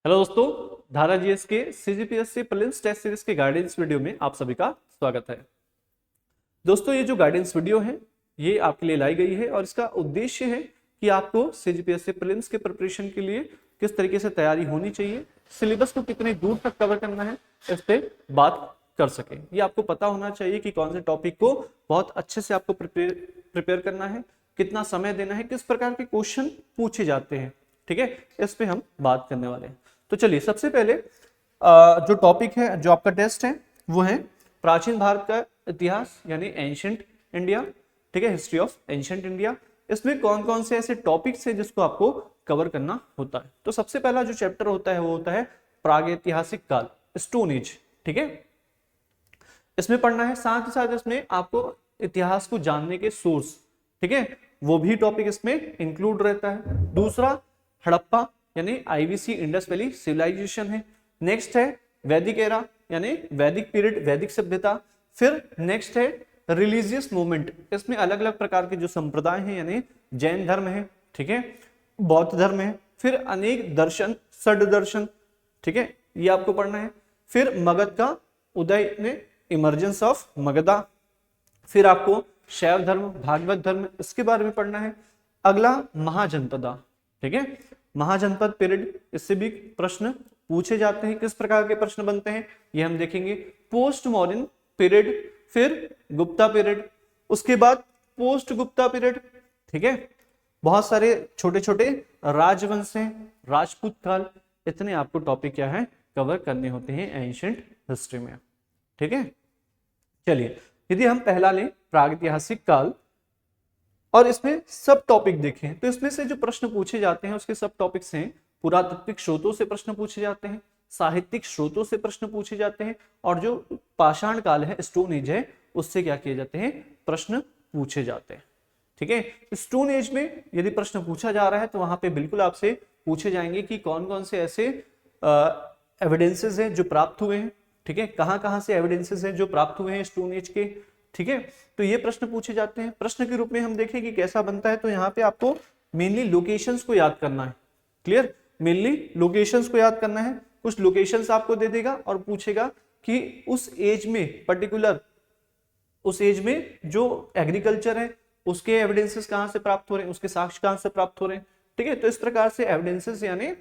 Hello दोस्तों, धारा GS के सीजीपीएससी प्रीलिम्स टेस्ट सीरीज के गाइडेंस वीडियो में आप सभी का स्वागत है। दोस्तों, ये जो गाइडेंस वीडियो है ये आपके लिए लाई गई है और इसका उद्देश्य है कि आपको सीजीपीएससी प्रीलिम्स के प्रिपरेशन के लिए किस तरीके से तैयारी होनी चाहिए, सिलेबस को कितने दूर तक कवर करना है, इस पे बात कर सके। ये आपको पता होना चाहिए कि कौन से टॉपिक को बहुत अच्छे से आपको प्रिपेयर करना है, कितना समय देना है, किस प्रकार के क्वेश्चन पूछे जाते हैं। ठीक है, इस पे हम बात करने वाले हैं। तो चलिए, सबसे पहले जो टॉपिक है, जो आपका टेस्ट है, वो है प्राचीन भारत का इतिहास यानी एंशिएंट इंडिया। ठीक है, हिस्ट्री ऑफ एंशिएंट इंडिया। इसमें कौन कौन से ऐसे टॉपिक्स हैं जिसको आपको कवर करना होता है। तो सबसे पहला जो चैप्टर होता है वो होता है प्रागैतिहासिक काल, स्टोन एज। ठीक है, इसमें पढ़ना है। साथ ही साथ इसमें आपको इतिहास को जानने के सोर्स, ठीक है, वो भी टॉपिक इसमें इंक्लूड रहता है। दूसरा हड़प्पा यानी आईवीसी, इंडस वैली सिविलाइजेशन है। नेक्स्ट है वैदिक एरा यानी वैदिक पीरियड, वैदिक सभ्यता। फिर नेक्स्ट है रिलीजियस मूवमेंट। इसमें अलग अलग प्रकार के जो संप्रदाय हैं यानी जैन धर्म है, ठीक है, बौद्ध धर्म है। फिर अनेक दर्शन, षड दर्शन, ठीक है, ये आपको पढ़ना है। फिर मगध का उदय ने, इमर्जेंस ऑफ मगधा। फिर आपको शैव धर्म, भागवत धर्म, इसके बारे में पढ़ना है। अगला महाजनपदा, ठीक है, महाजनपद पीरियड, इससे भी प्रश्न पूछे जाते हैं। किस प्रकार के प्रश्न बनते हैं ये हम देखेंगे। पोस्ट मॉडर्न पीरियड, फिर गुप्ता पीरियड, उसके बाद पोस्ट गुप्ता पीरियड। ठीक है, बहुत सारे छोटे छोटे राजवंश हैं, राजपूत काल, इतने आपको टॉपिक क्या है कवर करने होते हैं एंशिएंट हिस्ट्री में। ठीक है, चलिए, यदि हम पहला लें प्रागैतिहासिक काल और इसमें सब टॉपिक देखें तो इसमें से जो प्रश्न पूछे जाते हैं उसके सब टॉपिक्स हैं। पुरातात्विक स्रोतों से प्रश्न पूछे जाते हैं, साहित्यिक स्रोतों से प्रश्न पूछे जाते हैं, और जो पाषाण काल है, स्टोन एज है, उससे क्या किए जाते हैं, प्रश्न पूछे जाते हैं। ठीक है, स्टोन एज में यदि प्रश्न पूछा जा रहा है तो वहां पे बिल्कुल आपसे पूछे जाएंगे कि कौन कौन से ऐसे एविडेंसेस हैं जो प्राप्त हुए हैं। ठीक है, कहां कहां से एविडेंसेस हैं जो प्राप्त हुए हैं स्टोन एज के। ठीक है, तो ये प्रश्न पूछे जाते हैं। प्रश्न के रूप में हम देखें कि कैसा बनता है, तो यहाँ पे आपको मेनली लोकेशंस को याद करना है। क्लियर, मेनली लोकेशंस को याद करना है। कुछ लोकेशंस आपको दे देगा और पूछेगा कि उस एज में, पर्टिकुलर उस एज में जो एग्रीकल्चर है उसके एविडेंसेस कहां से प्राप्त हो रहे हैं, उसके साक्ष्य कहां से प्राप्त हो रहे हैं। ठीक है, तो इस प्रकार से एविडेंसेस यानी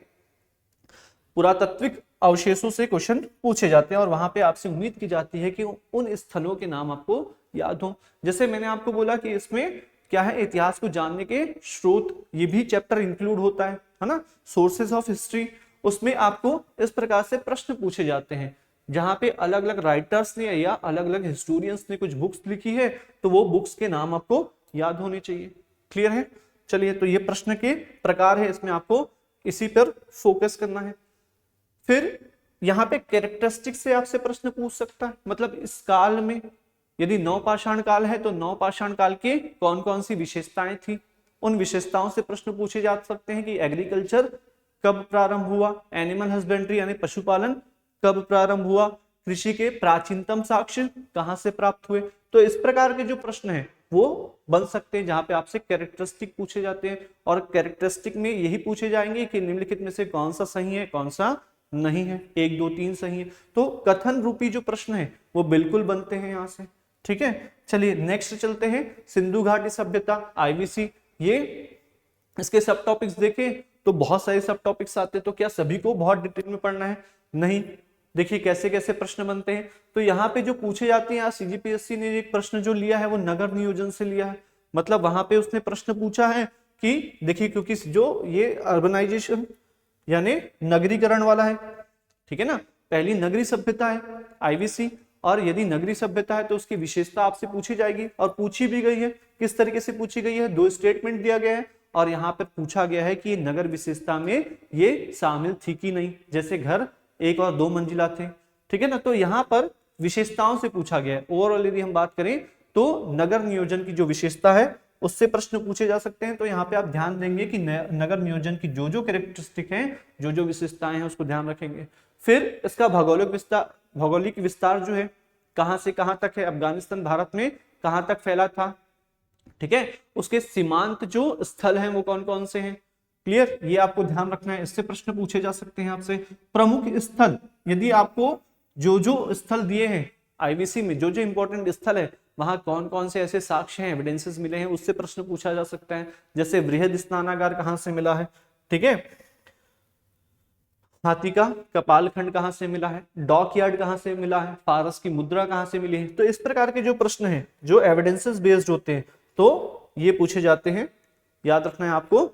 पुरातात्विक अवशेषों से क्वेश्चन पूछे जाते हैं और वहां पे आपसे उम्मीद की जाती है कि उन स्थलों के नाम आपको याद हो। जैसे मैंने आपको बोला कि इसमें क्या है, इतिहास को जानने के स्रोत, ये भी चैप्टर इंक्लूड होता है ना, सोर्सेज ऑफ हिस्ट्री। उसमें आपको इस प्रकार से प्रश्न पूछे जाते हैं जहां पे अलग अलग राइटर्स ने या अलग अलग हिस्टोरियंस ने कुछ बुक्स लिखी है, तो वो बुक्स के नाम आपको याद होने चाहिए। क्लियर है, चलिए, तो ये प्रश्न के प्रकार है, इसमें आपको इसी पर फोकस करना है। फिर यहाँ पे कैरेक्टरिस्टिक से आपसे प्रश्न पूछ सकता है, मतलब इस काल में यदि नवपाषाण काल है तो नवपाषाण काल के कौन कौन सी विशेषताएं थी, उन विशेषताओं से प्रश्न पूछे जा सकते हैं कि एग्रीकल्चर कब प्रारंभ हुआ, एनिमल हस्बेंड्री यानी पशुपालन कब प्रारंभ हुआ, कृषि के प्राचीनतम साक्ष्य कहां से प्राप्त हुए। तो इस प्रकार के जो प्रश्न है वो बन सकते हैं जहां पे आपसे कैरेक्टरिस्टिक पूछे जाते हैं, और कैरेक्टरिस्टिक में यही पूछे जाएंगे कि निम्नलिखित में से कौन सा सही है, कौन सा नहीं है, 1 2 3 सही है। तो कथन रूपी जो प्रश्न है वो बिल्कुल बनते हैं यहां से। ठीक है, चलिए नेक्स्ट चलते हैं, सिंधु घाटी सभ्यता, आईवीसी। ये इसके सब टॉपिक्स देखें तो बहुत सारे सब टॉपिक्स आते हैं, तो क्या सभी को बहुत डिटेल में पढ़ना है, नहीं। देखिए कैसे कैसे प्रश्न बनते हैं। तो यहाँ पे जो पूछे जाते हैं, सीजीपीएससी ने एक प्रश्न जो लिया है वो नगर नियोजन से लिया है। मतलब वहां पे उसने प्रश्न पूछा है कि देखिए, क्योंकि जो ये अर्बनाइजेशन यानी नगरीकरण वाला है, ठीक है ना, पहली नगरी सभ्यता है आईवीसी, और यदि नगरी सभ्यता है तो उसकी विशेषता आपसे पूछी जाएगी और पूछी भी गई है। किस तरीके से पूछी गई है, 2 स्टेटमेंट दिया गया है और यहाँ पर पूछा गया है कि नगर विशेषता में ये शामिल थी कि नहीं, जैसे घर 1 और 2 मंजिला थे। ठीक है ना, तो यहाँ पर विशेषताओं से पूछा गया है। ओवरऑल यदि हम बात करें तो नगर नियोजन की जो विशेषता है उससे प्रश्न पूछे जा सकते हैं। तो यहाँ पे आप ध्यान देंगे कि नगर नियोजन की जो जो कैरेक्टरिस्टिक हैं, जो जो विशेषताएं हैं, उसको ध्यान रखेंगे। फिर इसका भौगोलिक विस्तार जो है, कहां से कहां तक है, अफगानिस्तान भारत में कहां तक फैला था। ठीक है, उसके सीमांत जो स्थल हैं वो कौन कौन से हैं, क्लियर, ये आपको ध्यान रखना है, इससे प्रश्न पूछे जा सकते हैं आपसे। प्रमुख स्थल, यदि आपको जो जो स्थल दिए हैं आईबीसी में, जो जो इंपॉर्टेंट स्थल है वहां कौन कौन से ऐसे साक्ष्य हैं, एविडेंसेस मिले हैं, उससे प्रश्न पूछा जा सकता है। जैसे बृहद स्नानागार कहां से मिला है, ठीक है, हाथी का कपाल खंड कहां से मिला है, डॉक यार्ड कहां से मिला है, फारस की मुद्रा कहां से मिली है। तो इस प्रकार के जो प्रश्न हैं जो एविडेंसेस बेस्ड होते हैं तो ये पूछे जाते हैं, याद रखना है आपको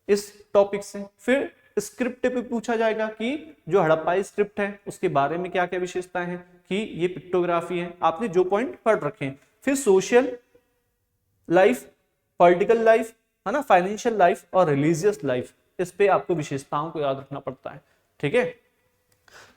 इस टॉपिक से। फिर स्क्रिप्ट पे पूछा जाएगा कि जो हड़प्पाई स्क्रिप्ट है उसके बारे में क्या क्या विशेषताएं हैं, कि ये पिक्टोग्राफी है, आपने जो पॉइंट पढ़ रखे हैं। फिर सोशल लाइफ, पॉलिटिकल लाइफ, है ना, फाइनेंशियल लाइफ और रिलीजियस लाइफ, इस पे आपको विशेषताओं को याद रखना पड़ता है, ठीक है।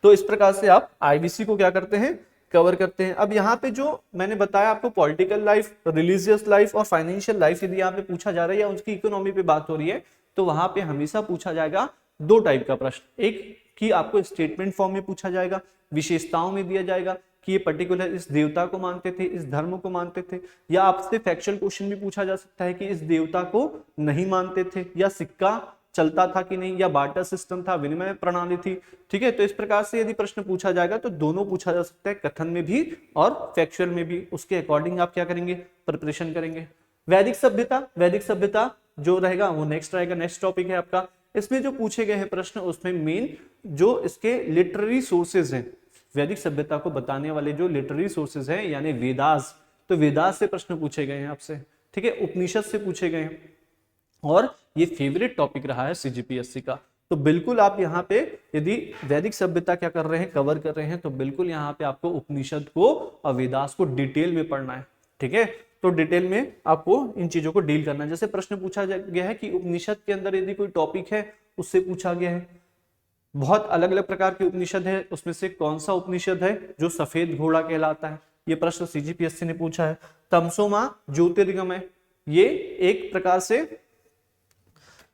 तो इस प्रकार से आप आईबीसी को क्या करते हैं, कवर करते हैं। अब यहाँ पे जो मैंने बताया आपको पॉलिटिकल लाइफ, रिलीजियस लाइफ और फाइनेंशियल लाइफ यदि यहाँ पे पूछा जा रहा है या उसकी इकोनॉमी पे बात हो रही है तो वहां पे हमेशा पूछा जाएगा दो टाइप का प्रश्न। एक कि आपको स्टेटमेंट फॉर्म में पूछा जाएगा, विशेषताओं में दिया जाएगा कि ये पर्टिकुलर इस देवता को मानते थे, इस धर्म को मानते थे, या आपसे फैक्चुअल क्वेश्चन भी पूछा जा सकता है कि इस देवता को नहीं मानते थे, या सिक्का चलता था कि नहीं, या बार्टर सिस्टम था, विनिमय प्रणाली थी, ठीक है। तो इस प्रकार से यदि प्रश्न पूछा जाएगा तो दोनों पूछा जा सकता है, कथन में भी और फैक्चुअल में भी। उसके अकॉर्डिंग आप क्या करेंगे, प्रिपरेशन करेंगे। वैदिक सभ्यता, वैदिक सभ्यता जो रहेगा वो नेक्स्ट रहेगा, नेक्स्ट टॉपिक है आपका। इसमें जो पूछे गए हैं प्रश्न उसमें मेन जो इसके लिटरेरी सोर्सेज हैं, वैदिक सभ्यता को बताने वाले जो लिटरेरी सोर्सेज हैं यानी वेदास, तो वेदास से प्रश्न पूछे गए हैं आपसे, ठीक है, उपनिषद से पूछे गए हैं, और ये फेवरेट टॉपिक रहा है सीजीपीएससी का। तो बिल्कुल आप यहाँ पे यदि वैदिक सभ्यता क्या कर रहे हैं, कवर कर रहे हैं, तो बिल्कुल यहाँ पे आपको उपनिषद को और वेदास को डिटेल में पढ़ना है, ठीक है। तो डिटेल में आपको इन चीजों को डील करना है। जैसे प्रश्न पूछा गया है कि उपनिषद के अंदर यदि कोई टॉपिक है उससे पूछा गया है, बहुत अलग अलग प्रकार के उपनिषद है, उसमें से कौन सा उपनिषद है जो सफेद घोड़ा कहलाता है, ये प्रश्न सीजीपीएससी ने पूछा है। तमसोमा ज्योतिर्गमय, ये एक प्रकार से है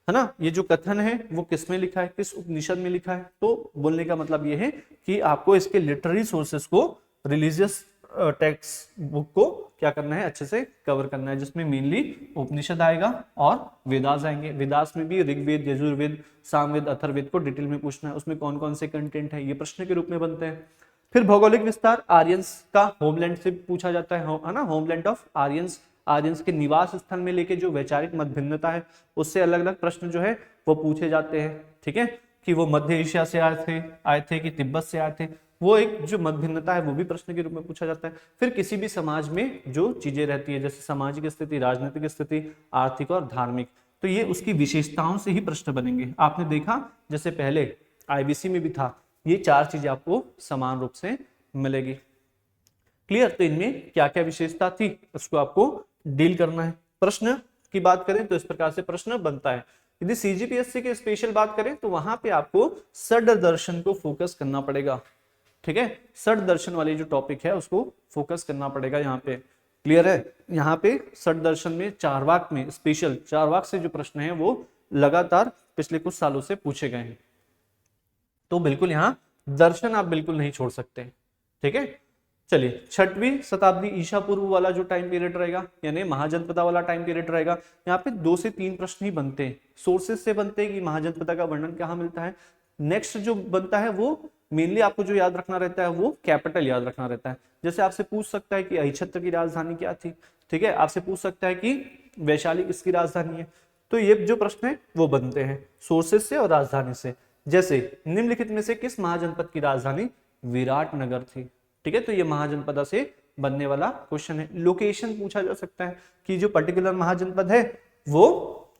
ना, ये जो कथन है वो किसमें लिखा है, किस उपनिषद में लिखा है। तो बोलने का मतलब ये है कि आपको इसके लिटरेरी सोर्सेस को, रिलीजियस टेक्स्ट बुक को क्या करना है, अच्छे से कवर करना है, जिसमें मेनली उपनिषद आएगा और वेदास आएंगे। वेदास में भी ऋग्वेद, यजुर्वेद, सामवेद, अथर्ववेद को डिटेल में पूछना है, उसमें कौन कौन से कंटेंट है, ये प्रश्न के रूप में बनते हैं। फिर भौगोलिक विस्तार, आर्यंस का होमलैंड से पूछा जाता है ना, होमलैंड ऑफ आर्यंस, आर्यंस के निवास स्थल में लेके जो वैचारिक मतभिन्नता है उससे अलग अलग प्रश्न जो है वो पूछे जाते हैं, ठीक है, कि वो मध्य एशिया से आए थे कि तिब्बत से आए थे, वो एक जो मतभिन्नता है वो भी प्रश्न के रूप में पूछा जाता है। फिर किसी भी समाज में जो चीजें रहती है जैसे सामाजिक स्थिति, राजनीतिक स्थिति, आर्थिक और धार्मिक, तो ये उसकी विशेषताओं से ही प्रश्न बनेंगे। आपने देखा जैसे पहले आईबीसी में भी था, ये चार चीजें आपको समान रूप से मिलेगी। क्लियर, तो इनमें क्या क्या विशेषता थी उसको आपको डील करना है। प्रश्न की बात करें तो इस प्रकार से प्रश्न बनता है। यदि सीजीपीएससी की स्पेशल बात करें तो वहां पे आपको षड दर्शन को फोकस करना पड़ेगा, ठीक है, षड दर्शन वाले जो टॉपिक है उसको फोकस करना पड़ेगा यहाँ पे। क्लियर है, यहाँ पे षड दर्शन में चारवाक में स्पेशल चारवाक से जो प्रश्न है वो लगातार पिछले कुछ सालों से पूछे गए हैं, तो बिल्कुल यहाँ दर्शन आप बिल्कुल नहीं छोड़ सकते, ठीक है। चलिए, 6वीं शताब्दी ईसा पूर्व वाला जो टाइम पीरियड रहेगा यानी महाजनपदा वाला टाइम पीरियड रहेगा, यहाँ पे 2 से 3 प्रश्न ही बनते हैं, सोर्सेज से बनते हैं कि महाजनपदा का वर्णन कहाँ मिलता है। नेक्स्ट जो बनता है वो मेनली आपको जो याद रखना रहता है वो कैपिटल याद रखना रहता है। जैसे आपसे पूछ सकता है कि अहिच्छत्र की राजधानी क्या थी, ठीक है, आपसे पूछ सकता है कि वैशाली किसकी राजधानी है, तो ये जो प्रश्न है वो बनते हैं सोर्सेज से और राजधानी से। जैसे निम्नलिखित में से किस महाजनपद की राजधानी विराटनगर थी, ठीक है, तो ये महाजनपदा से बनने वाला क्वेश्चन है। लोकेशन पूछा जा सकता है कि जो पर्टिकुलर महाजनपद है वो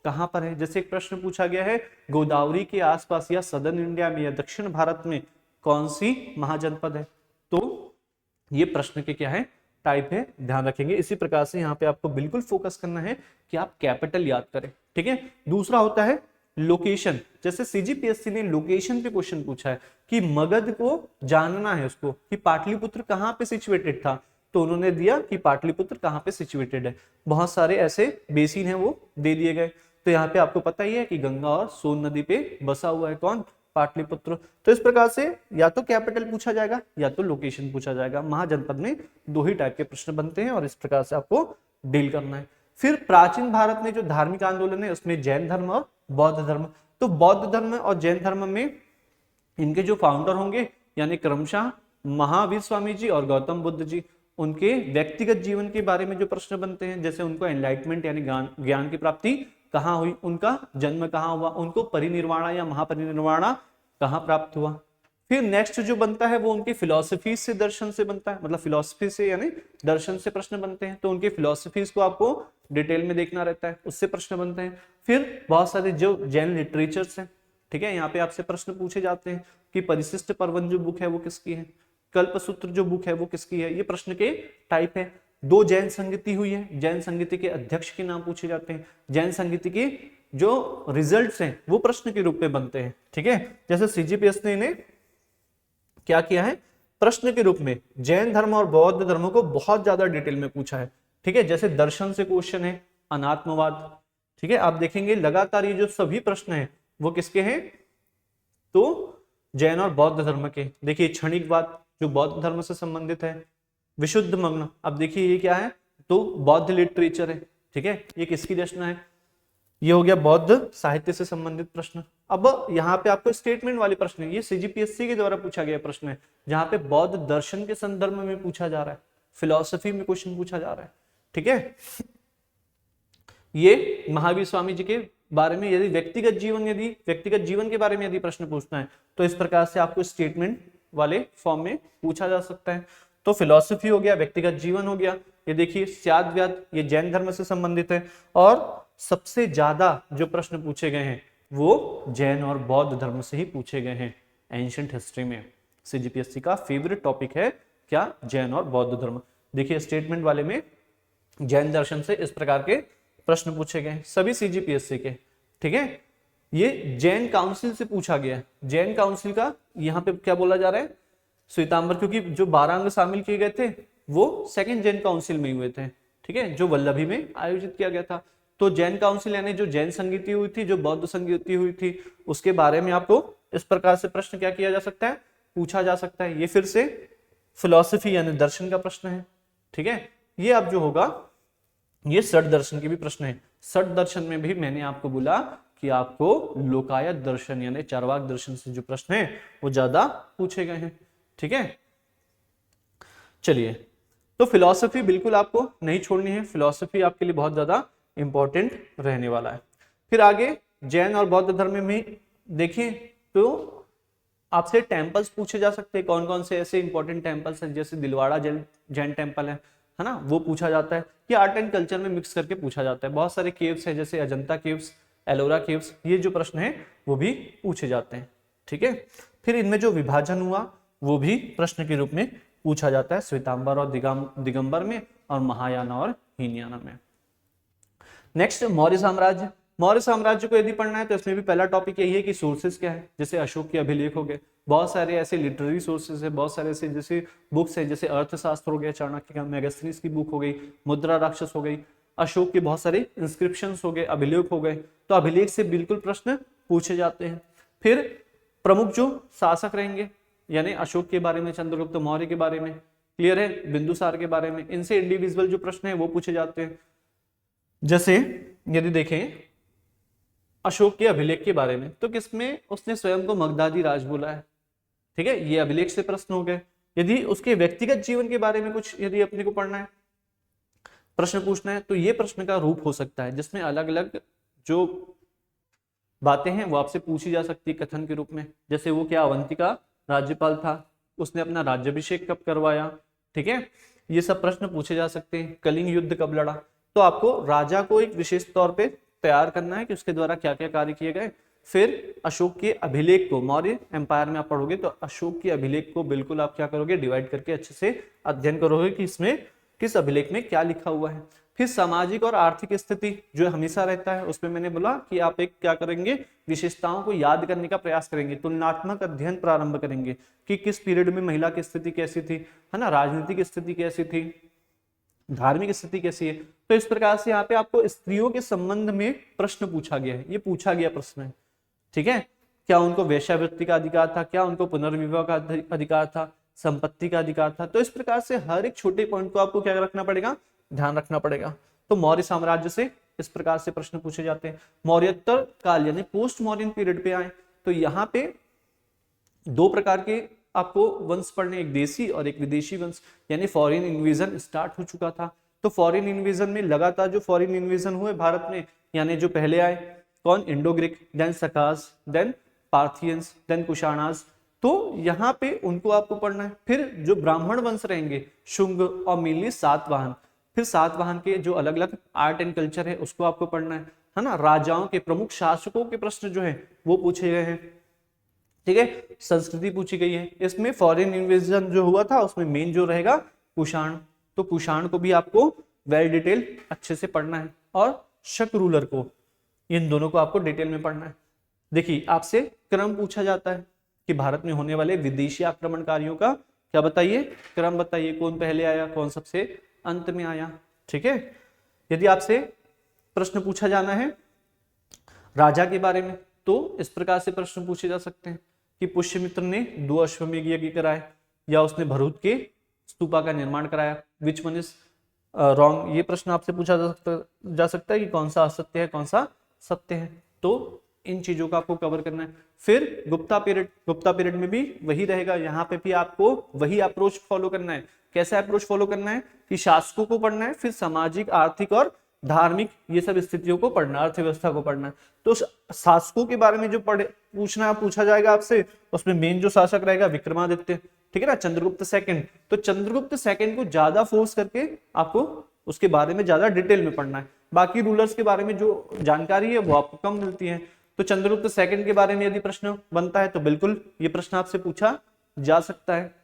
कहां पर है। जैसे एक प्रश्न पूछा गया है गोदावरी के आसपास या सदर्न इंडिया में या दक्षिण भारत में कौन सी महाजनपद है, तो ये प्रश्न के क्या है, टाइप है, ध्यान रखेंगे। इसी प्रकार से यहाँ पे आपको बिल्कुल फोकस करना है कि आप कैपिटल याद करें, ठीक है। दूसरा होता है लोकेशन, जैसे सीजीपीएससी ने लोकेशन पे क्वेश्चन पूछा है कि मगध को जानना है उसको कि पाटलिपुत्र कहाँ पे सिचुएटेड था, तो उन्होंने दिया कि पाटलिपुत्र कहाँ पे सिचुएटेड है। बहुत सारे ऐसे बेसिन है वो दे दिए गए, तो यहाँ पे आपको पता ही है कि गंगा और सोन नदी पे बसा हुआ है कौन, पाटलिपुत्र। तो इस प्रकार से या तो कैपिटल पूछा जाएगा या तो लोकेशन पूछा जाएगा। महाजनपद में 2 ही टाइप के प्रश्न बनते हैं और इस प्रकार से आपको डील करना है। फिर प्राचीन भारत में जो धार्मिक आंदोलन है उसमें जैन धर्म और बौद्ध धर्म। तो बौद्ध धर्म और जैन धर्म में इनके जो फाउंडर होंगे यानी क्रमशः महावीर स्वामी जी और गौतम बुद्ध जी, उनके व्यक्तिगत जीवन के बारे में जो प्रश्न बनते हैं, जैसे उनको एनलाइटमेंट यानी ज्ञान की प्राप्ति कहाँ हुई, उनका जन्म कहाँ हुआ, उनको परिनिर्वाणा या महापरिनिर्वाणा कहाँ प्राप्त हुआ। फिर नेक्स्ट जो बनता है वो उनकी फिलॉसफी से, दर्शन से बनता है, मतलब फिलॉसफी से यानी दर्शन से प्रश्न बनते हैं, तो उनके फिलॉसफीज को आपको डिटेल में देखना रहता है, उससे प्रश्न बनते हैं। फिर बहुत सारे जो जैन लिटरेचर्स हैं, ठीक है, यहाँ पे आपसे प्रश्न पूछे जाते हैं कि परिशिष्ट पर्वन जो बुक है वो किसकी है, कल्पसूत्र जो बुक है वो किसकी है, ये प्रश्न के टाइप है। 2 जैन संगति हुई है, जैन संगति के अध्यक्ष के नाम पूछे जाते हैं, जैन संगति के जो रिजल्ट्स हैं वो प्रश्न के रूप में बनते हैं, ठीक है। जैसे सीजीपीएस ने इन्हें क्या किया है, प्रश्न के रूप में जैन धर्म और बौद्ध धर्म को बहुत ज्यादा डिटेल में पूछा है, ठीक है। जैसे दर्शन से क्वेश्चन है, अनात्मवाद, ठीक है, आप देखेंगे लगातार ये जो सभी प्रश्न हैं वो किसके हैं, तो जैन और बौद्ध धर्म के। देखिए क्षणिकवाद जो बौद्ध धर्म से संबंधित है, विशुद्ध मग्न, अब देखिए ये क्या है, तो बौद्ध लिटरेचर है, ठीक है, ये किसकी रचना है, ये हो गया बौद्ध साहित्य से संबंधित प्रश्न। अब यहाँ पे आपको स्टेटमेंट वाले प्रश्न है, ये सीजीपीएससी के द्वारा पूछा गया प्रश्न है, जहां पे बौद्ध दर्शन के संदर्भ में पूछा जा रहा है, फिलॉसफी में क्वेश्चन पूछा जा रहा है, ठीक है। ये महावीर स्वामी जी के बारे में यदि व्यक्तिगत जीवन के बारे में यदि प्रश्न पूछना है तो इस प्रकार से आपको स्टेटमेंट वाले फॉर्म में पूछा जा सकता है। तो फिलॉसफी हो गया, व्यक्तिगत जीवन हो गया, ये देखिए स्याद व्याद, ये जैन धर्म से संबंधित है, और सबसे ज्यादा जो प्रश्न पूछे गए हैं वो जैन और बौद्ध धर्म से ही पूछे गए हैं। एंशिएंट हिस्ट्री में सीजीपीएससी का फेवरेट टॉपिक है क्या, जैन और बौद्ध धर्म। देखिए स्टेटमेंट वाले में जैन दर्शन से इस प्रकार के प्रश्न पूछे गए सभी सीजीपीएससी के, ठीक है। ये जैन काउंसिल से पूछा गया, जैन काउंसिल का यहाँ पे क्या बोला जा रहा है, श्वेतांबर, क्योंकि जो 12 अंग शामिल किए गए थे वो सेकंड जैन काउंसिल में हुए थे, ठीक है, जो वल्लभी में आयोजित किया गया था। तो जैन काउंसिल यानी जो जैन संगति हुई थी, जो बौद्ध संगति हुई थी, उसके बारे में आपको इस प्रकार से प्रश्न क्या किया जा सकता है, पूछा जा सकता है। ये फिर से फिलॉसफी यानी दर्शन का प्रश्न है, ठीक है। ये अब जो होगा ये षट दर्शन के भी प्रश्न है। षट दर्शन में भी मैंने आपको बोला कि आपको लोकायत दर्शन यानी चार्वाक दर्शन से जो प्रश्न है वो ज्यादा पूछे गए हैं, ठीक है। चलिए, तो फिलॉसफी बिल्कुल आपको नहीं छोड़नी है, फिलॉसफी आपके लिए बहुत ज्यादा इंपॉर्टेंट रहने वाला है। फिर आगे जैन और बौद्ध धर्म में देखिए तो आपसे टेम्पल्स पूछे जा सकते हैं, कौन कौन से ऐसे इंपॉर्टेंट टेम्पल्स हैं, जैसे दिलवाड़ा जैन टेम्पल है ना, वो पूछा जाता है। ये आर्ट एंड कल्चर में मिक्स करके पूछा जाता है। बहुत सारे केव्स हैं जैसे अजंता केव्स, एलोरा केव्स, ये जो प्रश्न है वो भी पूछे जाते हैं, ठीक है। फिर इनमें जो विभाजन हुआ वो भी प्रश्न के रूप में पूछा जाता है, श्वेतांबर और दिगंबर में, और महायान और हीनयाना में। नेक्स्ट मौर्य साम्राज्य। मौर्य साम्राज्य को यदि पढ़ना है तो इसमें भी पहला टॉपिक यही है कि सोर्सेस क्या है, जैसे अशोक के अभिलेख हो गए, बहुत सारे ऐसे लिटरेरी सोर्सेस है, बहुत सारे ऐसे जैसे बुक्स है, जैसे अर्थशास्त्र हो गया, चाणक्य का मेगास्थनीज की बुक हो गई, मुद्रा राक्षस हो गई, अशोक के बहुत सारे इंस्क्रिप्शंस हो गए, अभिलेख हो गए, तो अभिलेख से बिल्कुल प्रश्न पूछे जाते हैं। फिर प्रमुख जो शासक रहेंगे यानी अशोक के बारे में, चंद्रगुप्त मौर्य के बारे में, क्लियर है, बिंदुसार के बारे में, इनसे इंडिविजुअल जो प्रश्न है वो पूछे जाते हैं। जैसे यदि देखें अशोक के अभिलेख के बारे में तो किसमें उसने स्वयं को मगधादी राज बोला है, ठीक है, ये अभिलेख से प्रश्न हो गए। यदि उसके व्यक्तिगत जीवन के बारे में कुछ यदि अपने को पढ़ना है, प्रश्न पूछना है, तो ये प्रश्न का रूप हो सकता है जिसमें अलग अलग जो बातें हैं वो आपसे पूछी जा सकती है कथन के रूप में। जैसे वो क्या अवंती का राज्यपाल था, उसने अपना राज्याभिषेक कब करवाया, ठीक है, ये सब प्रश्न पूछे जा सकते हैं। कलिंग युद्ध कब लड़ा, तो आपको राजा को एक विशेष तौर पे तैयार करना है कि उसके द्वारा क्या क्या कार्य किए गए। फिर अशोक के अभिलेख को, मौर्य एम्पायर में आप पढ़ोगे तो अशोक के अभिलेख को बिल्कुल आप क्या करोगे, डिवाइड करके अच्छे से अध्ययन करोगे कि इसमें किस अभिलेख में क्या लिखा हुआ है। फिर सामाजिक और आर्थिक स्थिति जो हमेशा रहता है, उसमें मैंने बोला कि आप एक क्या करेंगे, विशेषताओं को याद करने का प्रयास करेंगे, तुलनात्मक अध्ययन प्रारंभ करेंगे कि किस पीरियड में महिला की स्थिति कैसी थी, है ना, राजनीतिक स्थिति कैसी थी, धार्मिक स्थिति कैसी है। तो इस प्रकार से यहाँ पे आपको स्त्रियों के संबंध में प्रश्न पूछा गया है, ये पूछा गया प्रश्न है, ठीक है। क्या उनको वेश्यावृत्ति का अधिकार था, क्या उनको पुनर्विवाह का अधिकार था, संपत्ति का अधिकार था। तो इस प्रकार से हर एक छोटे पॉइंट को आपको क्या रखना पड़ेगा, ध्यान रखना पड़ेगा। तो मौर्य साम्राज्य से इस प्रकार से प्रश्न पूछे जाते हैं। मौर्योत्तर काल यानी पोस्ट मॉडर्न पीरियड पे आए तो यहाँ पे दो प्रकार के आपको वंश पढ़ने, एक देशी और एक विदेशी वंश, यानी फॉरेन इन्वेजन स्टार्ट हो चुका था। तो फॉरेन इन्वेजन में लगातार जो फॉरेन इन्वेजन हुए भारत में, यानी जो पहले आए कौन, Indo Greek, then Sakas, then Parthians, then Kushanas, तो यहाँ पे उनको आपको पढ़ना है। फिर जो ब्राह्मण वंश रहेंगे शुंग और मेनली सातवाहन, फिर सातवाहन के जो अलग अलग आर्ट एंड कल्चर है उसको आपको पढ़ना है ना। राजाओं के, प्रमुख शासकों के प्रश्न जो है वो पूछे गए हैं, ठीक है। संस्कृति पूछी गई है। इसमें फॉरेन इन्वेजन जो हुआ था उसमें मेन जो रहेगा कुषाण, तो कुषाण को भी आपको वेल डिटेल अच्छे से पढ़ना है, और शक रूलर को, इन दोनों को आपको डिटेल में पढ़ना है। देखिए आपसे क्रम पूछा जाता है कि भारत में होने वाले विदेशी आक्रमणकारियों का क्या बताइए, क्रम बताइए, कौन पहले आया, कौन सबसे अंत में आया, ठीक है। यदि आपसे प्रश्न पूछा जाना है राजा के बारे में तो इस प्रकार से प्रश्न पूछे जा सकते हैं कि पुष्यमित्र ने 2 अश्वमेध यज्ञ कराए, या उसने भरूच के स्तूपा का निर्माण कराया, विच वन इज रॉन्ग, ये प्रश्न आपसे पूछा जा सकता है कि कौन सा असत्य है, कौन सा सत्य है। तो इन चीजों का आपको कवर करना है। फिर गुप्ता पीरियड में भी वही रहेगा, यहाँ पे भी आपको वही अप्रोच फॉलो करना है। कैसा अप्रोच फॉलो करना है कि शासकों को पढ़ना है, फिर सामाजिक, आर्थिक और धार्मिक ये सब स्थितियों को पढ़ना, अर्थव्यवस्था को पढ़ना है। तो शासकों के बारे में जो पूछा जाएगा आपसे, उसमें मेन जो शासक रहेगा विक्रमादित्य, ठीक है ना, चंद्रगुप्त सेकंड। तो चंद्रगुप्त सेकंड को ज्यादा फोर्स करके आपको उसके बारे में ज्यादा डिटेल में पढ़ना है। बाकी रूलर्स के बारे में जो जानकारी है वो आपको कम मिलती है। तो चंद्रगुप्त सेकंड के बारे में यदि प्रश्न बनता है तो बिल्कुल ये प्रश्न आपसे पूछा जा सकता है,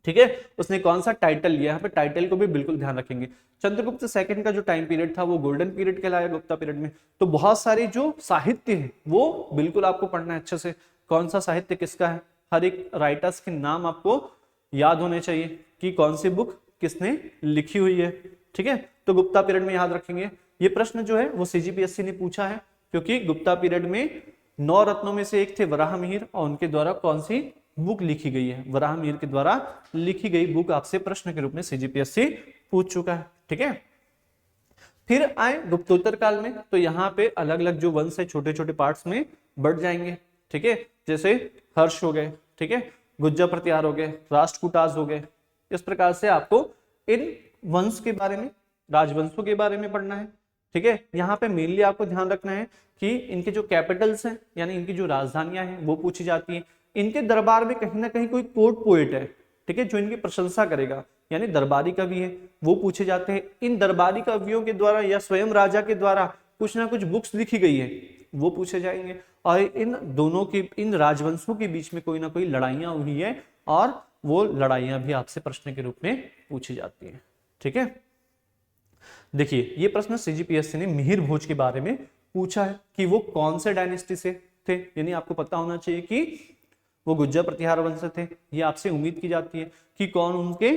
ठीक है। उसने कौन सा टाइटल लिया, यहाँ पे टाइटल को भी बिल्कुल ध्यान रखेंगे। चंद्रगुप्त सेकंड का जो टाइम पीरियड था वो गोल्डन पीरियड कहलाया गुप्ता पीरियड में। तो बहुत सारे जो साहित्य है वो बिल्कुल आपको पढ़ना है अच्छे से, कौन सा साहित्य किसका है, हर एक राइटर्स के नाम आपको याद होने चाहिए कि कौन सी बुक किसने लिखी हुई है, ठीक है। तो गुप्ता पीरियड में याद रखेंगे। ये प्रश्न जो है वो सीजीपीएससी ने पूछा है, क्योंकि गुप्ता पीरियड में 9 रत्नों में से एक थे वराहमिहिर, और उनके द्वारा कौन सी बुक लिखी गई है, वराहमिहिर के द्वारा लिखी गई बुक आपसे प्रश्न के रूप में सीजीपीएससी पूछ चुका है, ठीक है। फिर आए गुप्तोत्तर काल में, तो यहाँ पे अलग अलग जो वंश है छोटे छोटे पार्ट्स में बढ़ जाएंगे, ठीक है। जैसे हर्ष हो गए, ठीक है, गुज्जर प्रतिहार हो गए, राष्ट्रकूटास हो गए। इस प्रकार से आपको इन वंश के बारे में, राजवंशों के बारे में पढ़ना है, ठीक है। यहाँ पे मेनली आपको ध्यान रखना है कि इनके जो कैपिटल्स हैं यानी इनकी जो राजधानियां हैं वो पूछी जाती हैं। इनके दरबार में कहीं ना कहीं कोई कोर्ट पोएट है, ठीक है, जो इनकी प्रशंसा करेगा, यानी दरबारी कवि है, वो पूछे जाते हैं। इन दरबारी कवियों के द्वारा या स्वयं राजा के द्वारा कुछ ना कुछ बुक्स लिखी गई है वो पूछे जाएंगे। और इन दोनों के, इन राजवंशों के बीच में कोई ना कोई लड़ाइयां हुई है, और वो लड़ाइयां भी आपसे प्रश्न के रूप में पूछी जाती है, ठीक है। देखिए ये प्रश्न सीजीपीएससी ने मिहिर भोज के बारे में पूछा है कि वो कौन से डायनेस्टी से थे, यानी आपको पता होना चाहिए कि वो गुज्जर प्रतिहार वंश से थे। ये आपसे उम्मीद की जाती है कि कौन उनके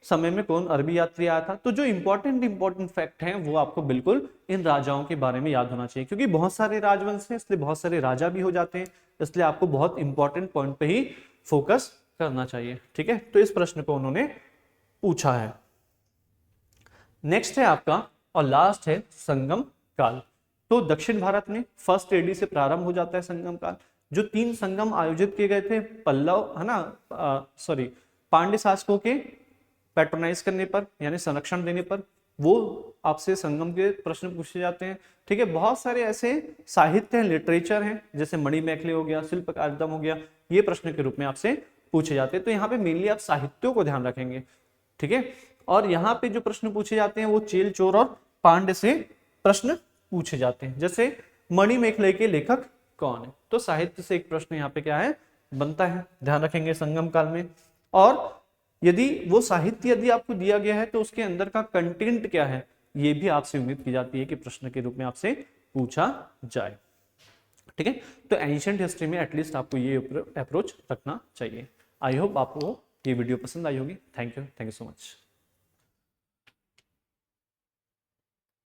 समय में कौन अरबी यात्री आया था। तो जो इंपॉर्टेंट फैक्ट हैं वो आपको बिल्कुल इन राजाओं के बारे में याद होना चाहिए, क्योंकि बहुत सारे राजवंश हैं इसलिए बहुत सारे राजा भी हो जाते हैं, इसलिए आपको बहुत इंपॉर्टेंट पॉइंट पे ही फोकस करना चाहिए, ठीक है। तो इस प्रश्न को उन्होंने पूछा है। नेक्स्ट है आपका और लास्ट है संगम काल। तो दक्षिण भारत में 1 AD से प्रारंभ हो जाता है संगम काल। जो 3 संगम आयोजित किए गए थे पल्लव, है ना, पांड्य शासकों के पैट्रोनाइज करने पर यानी संरक्षण देने पर, वो आपसे संगम के प्रश्न पूछे जाते हैं, ठीक है। बहुत सारे ऐसे साहित्य हैं, लिटरेचर हैं, जैसे मणिमेखले हो गया, शिल्पकारिता हो गया, ये प्रश्न के रूप में आपसे पूछे जाते हैं। तो यहाँ पे मेनली आप साहित्यों को ध्यान रखेंगे, ठीक है। और यहाँ पे जो प्रश्न पूछे जाते हैं वो चेल, चोर और पांड्य से प्रश्न पूछे जाते हैं। जैसे मणिमेखले के लेखक कौन है, तो साहित्य से एक प्रश्न यहाँ पे क्या है बनता है, ध्यान रखेंगे संगम काल में। और यदि वो साहित्य यदि आपको दिया गया है तो उसके अंदर का कंटेंट क्या है ये भी आपसे उम्मीद की जाती है कि प्रश्न के रूप में आपसे पूछा जाए, ठीक है। तो एंशिएंट हिस्ट्री में एटलीस्ट आपको ये अप्रोच रखना चाहिए। आई होप आपको ये वीडियो पसंद आई होगी। Thank you so much.